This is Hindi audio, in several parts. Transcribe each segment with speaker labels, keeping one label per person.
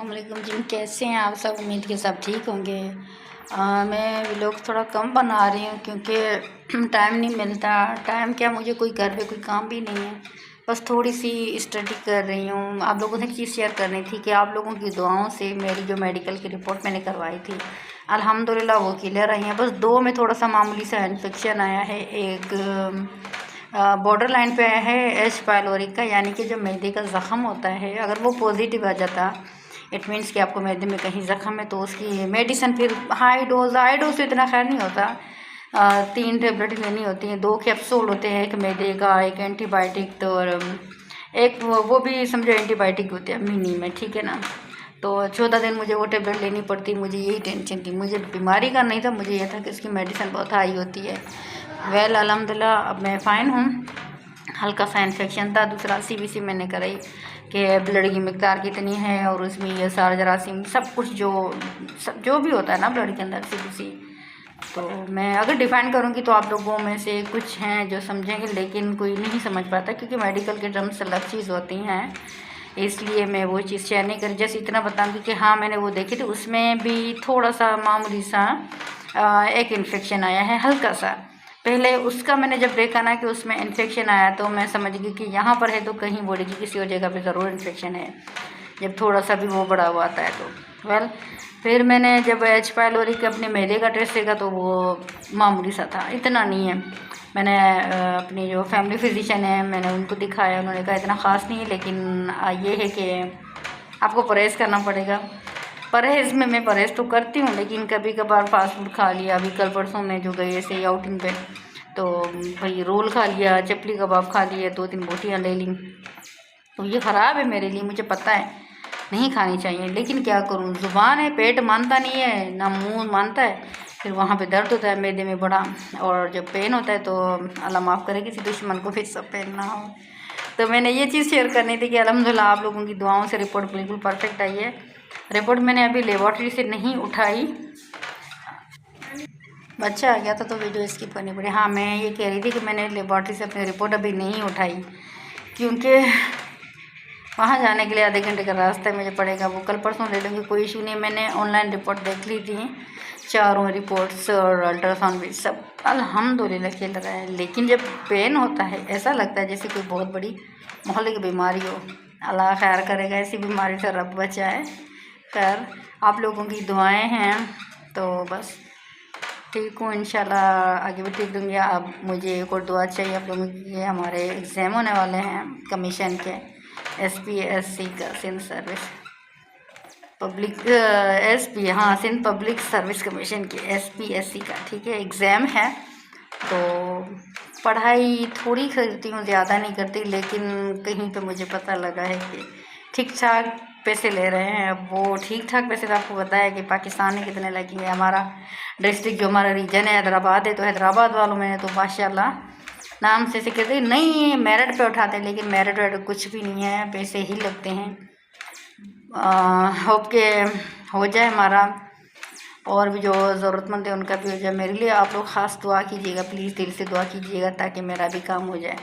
Speaker 1: अस्सलामुअलैकुम जी, कैसे हैं आप सब। उम्मीद के सब ठीक होंगे। मैं व्लॉग थोड़ा कम बना रही हूँ क्योंकि टाइम नहीं मिलता। टाइम क्या, मुझे कोई घर पे कोई काम भी नहीं है, बस थोड़ी सी स्टडी कर रही हूँ। आप लोगों से एक चीज़ शेयर करनी थी कि आप लोगों की दुआओं से मेरी जो मेडिकल की रिपोर्ट मैंने करवाई थी अल्हम्दुलिल्लाह वो क्लियर आई है। बस दो में थोड़ा सा मामूली सा इन्फेक्शन आया है। एक बॉर्डर लाइन पे आया है एच पायलोरी का, यानी कि जो मैदे का ज़ख़म होता है अगर वो पॉजिटिव आ जाता इट मीन्स कि आपको मैदे में कहीं ज़ख़म है तो उसकी मेडिसिन फिर हाई डोज तो इतना खैर नहीं होता। 3 टेबलेट लेनी होती हैं, 2 कैप्सूल होते हैं, एक मैदे का एक एंटीबायोटिक, तो और एक वो भी समझो एंटीबायोटिक होते हैं मिनी में, ठीक है ना। तो 14 दिन मुझे वो टेबलेट लेनी पड़ती। मुझे यही टेंशन थी, मुझे बीमारी का नहीं था, मुझे ये था कि इसकी मेडिसिन बहुत हाई होती है। वेल अल्हम्दुलिल्लाह अब मैं फ़ाइन हूँ। हल्का सा इन्फेक्शन था। दूसरा CBC मैंने कराई कि ब्लड की मिकदार कितनी है और उसमें ये सारा जरासीम सब कुछ जो भी होता है ना ब्लड के अंदर CBC। तो मैं अगर डिफाइन करूँगी तो आप लोगों में से कुछ हैं जो समझेंगे, लेकिन कोई नहीं समझ पाता क्योंकि मेडिकल के टर्म्स अलग चीज़ होती हैं, इसलिए मैं वो चीज़ शेयर नहीं करी। जैसे इतना बताऊँगी कि हाँ मैंने वो देखी थी, उसमें भी थोड़ा सा मामूली सा एक इन्फेक्शन आया है हल्का सा। पहले उसका मैंने जब देखा ना कि उसमें इन्फेक्शन आया तो मैं समझ गई कि यहाँ पर है तो कहीं बॉडी की किसी और जगह पे ज़रूर इन्फेक्शन है, जब थोड़ा सा भी वो बड़ा हुआ आता है तो। वेल फिर मैंने जब एच पायलोरी के अपने मैदे का टेस्ट देखा तो वो मामूली सा था, इतना नहीं है। मैंने अपनी जो फैमिली फिजिशियन है मैंने उनको दिखाया, उन्होंने कहा इतना ख़ास नहीं है, लेकिन ये है कि आपको परहेज़ करना पड़ेगा। परहेज़ में मैं परहेज़ तो करती हूँ, लेकिन कभी कभार फास्ट फूड खा लिया। अभी कल परसों में जो गई ऐसे ही आउटिंग पे तो भाई रोल खा लिया, चपली कबाब खा लिए, 2-3 बोटियाँ ले लीं। तो ये ख़राब है मेरे लिए, मुझे पता है नहीं खानी चाहिए, लेकिन क्या करूँ, ज़ुबान है, पेट मानता नहीं है ना मुँह मानता है। फिर वहाँ पे दर्द होता है मैदे में बड़ा, और जब पेन होता है तो अल्लाह माफ़ करे किसी दुश्मन को फिर सब पेन ना हो। तो मैंने ये चीज़ शेयर करनी थी कि अल्हम्दुलिल्लाह आप लोगों की दुआओं से रिपोर्ट बिल्कुल परफेक्ट आई है। रिपोर्ट मैंने अभी लेबॉर्ट्री से नहीं उठाई, बच्चा आ गया था तो वीडियो स्किप करनी पड़ी। हाँ मैं ये कह रही थी कि मैंने लेबॉर्ट्री से अपनी रिपोर्ट अभी नहीं उठाई क्योंकि वहाँ जाने के लिए आधे घंटे का रास्ता मुझे पड़ेगा। वो कल परसों ले लूँगी, कोई इशू नहीं। मैंने ऑनलाइन रिपोर्ट देख ली थी, चारों रिपोर्ट्स और अल्ट्रासाउंड भी सब अल्हम्दुलिल्लाह खेल रहा है। लेकिन जब पेन होता है ऐसा लगता है जैसे कोई बहुत बड़ी मोहल्ले की बीमारी हो। अल्लाह खैर करेगा, ऐसी बीमारी से रब बचाए। खैर आप लोगों की दुआएं हैं तो बस ठीक हूँ इंशाल्लाह, आगे भी ठीक दूँगी। अब मुझे एक और दुआ चाहिए आप लोगों की। हमारे एग्ज़ाम होने वाले हैं कमीशन के, SPSC का, सिंध सर्विस पब्लिक SP, हाँ सिंध पब्लिक सर्विस कमीशन की SPSC का, ठीक है, एग्ज़ाम है। तो पढ़ाई थोड़ी करती हूँ, ज़्यादा नहीं करती, लेकिन कहीं पे मुझे पता लगा है कि ठीक ठाक पैसे ले रहे हैं। अब वो ठीक ठाक पैसे तो आपको पता है कि पाकिस्तान में कितने लगेंगे। हमारा डिस्ट्रिक्ट जो हमारा रीजन है हैदराबाद है, तो हैदराबाद वालों में तो माशाल्लाह नाम से कहते नहीं मेरिट पे उठाते हैं, लेकिन मेरिट वेरिट कुछ भी नहीं है, पैसे ही लगते हैं। होप के हो जाए हमारा, और भी जो ज़रूरतमंद है उनका भी हो जाए। मेरे लिए आप लोग ख़ास दुआ कीजिएगा, प्लीज़ दिल से दुआ कीजिएगा ताकि मेरा भी काम हो जाए।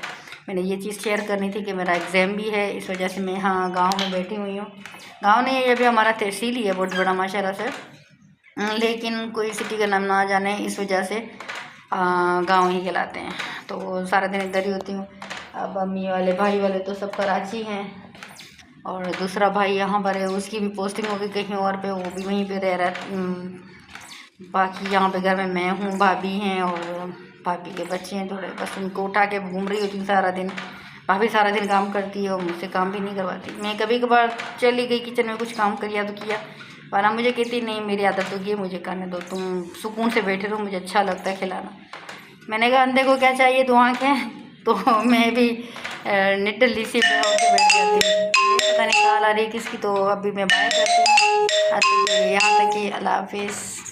Speaker 1: मैंने ये चीज़ शेयर करनी थी कि मेरा एग्ज़ाम भी है, इस वजह से मैं हाँ गांव में बैठी हुई हूँ। गांव नहीं है, ये भी हमारा तहसील ही है बहुत बड़ा माशाल्लाह से, लेकिन कोई सिटी का नाम ना जाने इस वजह से गांव ही कहलाते हैं। तो सारा दिन इधर ही होती हूँ। अब अम्मी वाले भाई वाले तो सब कराची हैं, और दूसरा भाई यहाँ पर है, उसकी भी पोस्टिंग होगी कहीं और पे, वो भी वहीं पे रह रहा है। बाकी यहाँ पे घर में मैं हूँ, भाभी हैं और भाभी के बच्चे हैं थोड़े, बस उनको उठा के घूम रही होती हूँ सारा दिन। भाभी सारा दिन काम करती है और मुझसे काम भी नहीं करवाती। मैं कभी कभार चली गई किचन में, कुछ काम किया तो किया, वरना मुझे कहती नहीं मेरी आदत होगी मुझे करने दो, तुम सुकून से बैठे रहो, मुझे अच्छा लगता है खिलाना। मैंने कहा अंधे को क्या चाहिए, तो आँखें। तो मैं भी निडली सी बैठ जाती हूँ, पता नहीं कॉल आ रही है किसकी, तो अभी मैं बाय करती हूँ। यहाँ तक कि अल्लाह हाफिज़।